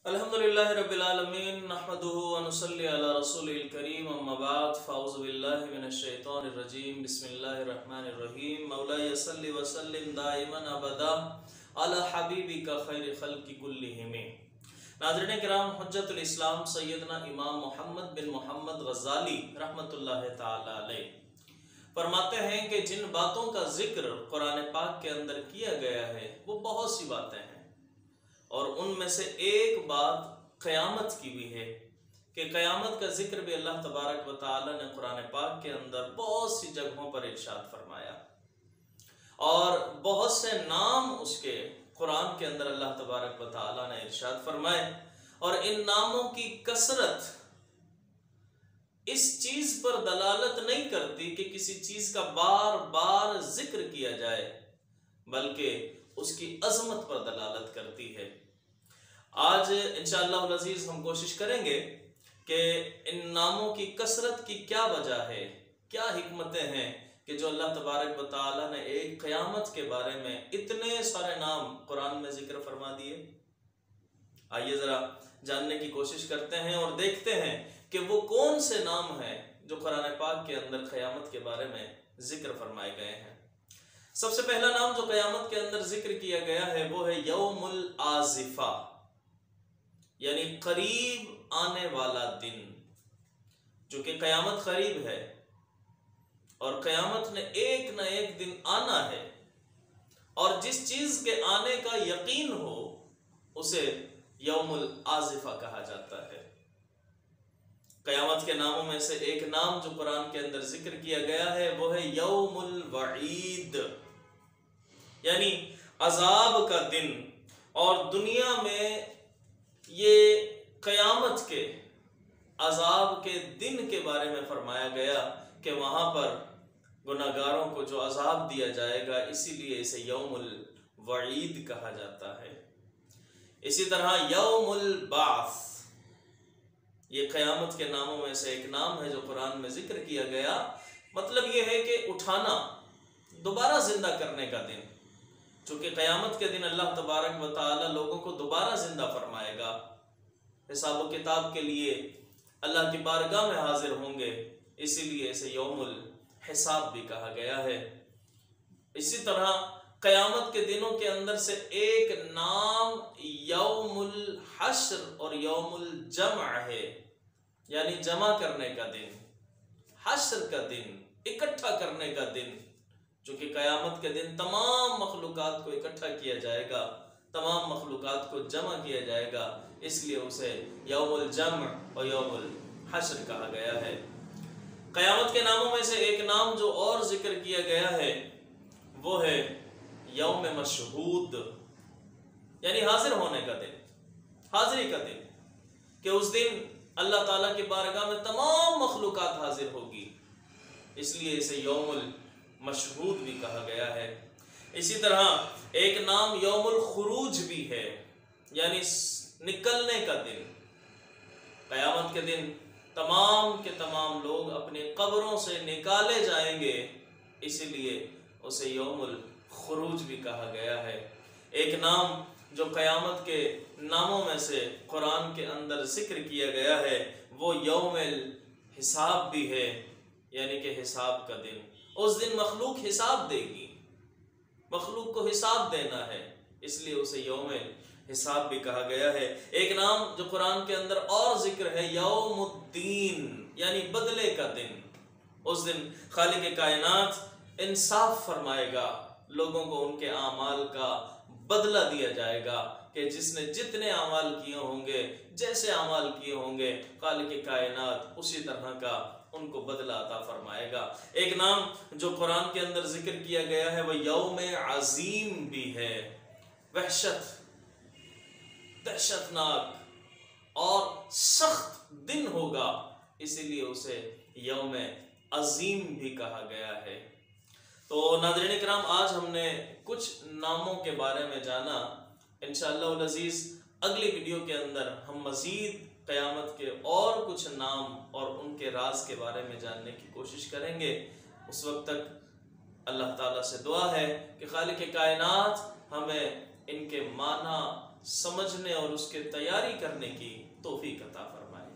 अल्हम्दुलिल्लाहि रब्बिल आलमीन नहमदुहु व नुसल्ली अला रसूलिल करीम अम्मा बाद फ़अऊज़ु बिल्लाहि मिनश शैतानिर रजीम बिस्मिल्लाहिर रहमानिर रहीम मौलाया सल्लि व सल्लिम दाइमन अबदा अला हबीबिका खैरि खल्क़ि कुल्लिहिम। नाज़रीन किराम, हुज्जतुल इस्लाम सैयदना इमाम मोहम्मद बिन मोहम्मद गज़ाली रहमतुल्लाहि ताला अलैह फरमाते हैं कि जिन बातों का जिक्र कुरान पाक के अंदर किया गया है वो बहुत सी बातें हैं, और उनमें से एक बात क़यामत की भी है कि क़यामत का जिक्र भी अल्लाह तबारक व तआला ने कुरान पाक के अंदर बहुत सी जगहों पर इरशाद फरमाया, और बहुत से नाम उसके कुरान के अंदर अल्लाह तबारक व तआला ने इरशाद फरमाए। और इन नामों की कसरत इस चीज पर दलालत नहीं करती कि किसी चीज का बार बार जिक्र किया जाए, बल्कि उसकी अजमत पर दलालत करती है। आज इंशाअल्लाह अज़ीज़ हम कोशिश करेंगे कि इन नामों की कसरत की क्या वजह है, क्या हिकमतें हैं कि जो अल्लाह तबारक व तआला ने एक क़यामत के बारे में इतने सारे नाम कुरान में जिक्र फरमा दिए। आइए ज़रा जानने की कोशिश करते हैं और देखते हैं कि वो कौन से नाम हैं जो कुरान पाक के अंदर क़यामत के बारे में जिक्र फरमाए गए हैं। सबसे पहला नाम जो क़यामत के अंदर जिक्र किया गया है वो है यौमुल आज़िफ़ा, यानी करीब आने वाला दिन। जो कि क़यामत करीब है और क़यामत ने एक न एक दिन आना है, और जिस चीज के आने का यकीन हो उसे यौमुल आज़िफ़ा कहा जाता है। क़यामत के नामों में से एक नाम जो कुरान के अंदर जिक्र किया गया है वो है यौमुल वईद, यानी अजाब का दिन। और दुनिया में ये क़यामत के अजाब के दिन के बारे में फरमाया गया कि वहां पर गुनाहगारों को जो अजाब दिया जाएगा, इसीलिए इसे यौमुल वईद कहा जाता है। इसी तरह यौमुल बास, ये क़यामत के नामों में से एक नाम है जो कुरान में जिक्र किया गया। मतलब ये है कि उठाना, दोबारा जिंदा करने का दिन। चूंकि क़यामत के दिन अल्लाह तबारक व तआला लोगों को दोबारा जिंदा फरमाएगा, हिसाब व किताब के लिए अल्लाह की बारगाह में हाजिर होंगे, इसीलिए इसे यौमुल हिसाब भी कहा गया है। इसी तरह क़यामत के दिनों के अंदर से एक नाम यौमुल हश्र और यौमुल जमा है, यानी जमा करने का दिन, हश्र का दिन, इकट्ठा करने का दिन। चूंकि क़यामत के दिन तमाम मखलूकात को इकट्ठा किया जाएगा, तमाम मखलूकात को जमा किया जाएगा, इसलिए उसे यौमुल जम और यौमुल हश्र कहा गया है। क़यामत के नामों में से एक नाम जो और जिक्र किया गया है वो है यौम मशहूद, यानी हाजिर होने का दिन, हाजिरी का दिन। कि उस दिन अल्लाह ताला की बारगाह में तमाम मखलूकात हाजिर होगी, इसलिए इसे यौमुल मशहूद भी कहा गया है। इसी तरह एक नाम यौमुल खुरूज भी है, यानी निकलने का दिन। क़यामत के दिन तमाम के तमाम लोग अपने कब्रों से निकाले जाएंगे, इसीलिए उसे यौमुल खुरूज भी कहा गया है। एक नाम जो क़यामत के नामों में से कुरान के अंदर जिक्र किया गया है वो यौमुल हिसाब भी है, यानी कि हिसाब का दिन। उस दिन मखलूक हिसाब देगी, मखलूक को हिसाब देना है, इसलिए उसे यौमुल हिसाब भी कहा गया है। एक नाम जो कुरान के अंदर और जिक्र है यौमुद्दीन, यानी बदले का दिन। उस दिन खालिक कायनात इंसाफ फरमाएगा, लोगों को उनके आमाल का बदला दिया जाएगा कि जिसने जितने आमाल किए होंगे, जैसे आमाल किए होंगे, खालिक कायनात उसी तरह का उनको बदला अता फरमाएगा। एक नाम जो कुरान के अंदर जिक्र किया गया है वह यौम अजीम भी है, वहशत, दहशतनाक और सख्त दिन होगा, इसीलिए उसे यौम अजीम भी कहा गया है। तो नाज़रीन किराम, आज हमने कुछ नामों के बारे में जाना। इंशाअल्लाह अज़ीज़ अगली वीडियो के अंदर हम मज़ीद क़यामत के और कुछ नाम और उनके राज के बारे में जानने की कोशिश करेंगे। उस वक्त तक अल्लाह ताला से दुआ है कि खालिक कायनात हमें इनके माना سمجھنے اور اس کے تیاری کرنے کی توفیق عطا فرمائے۔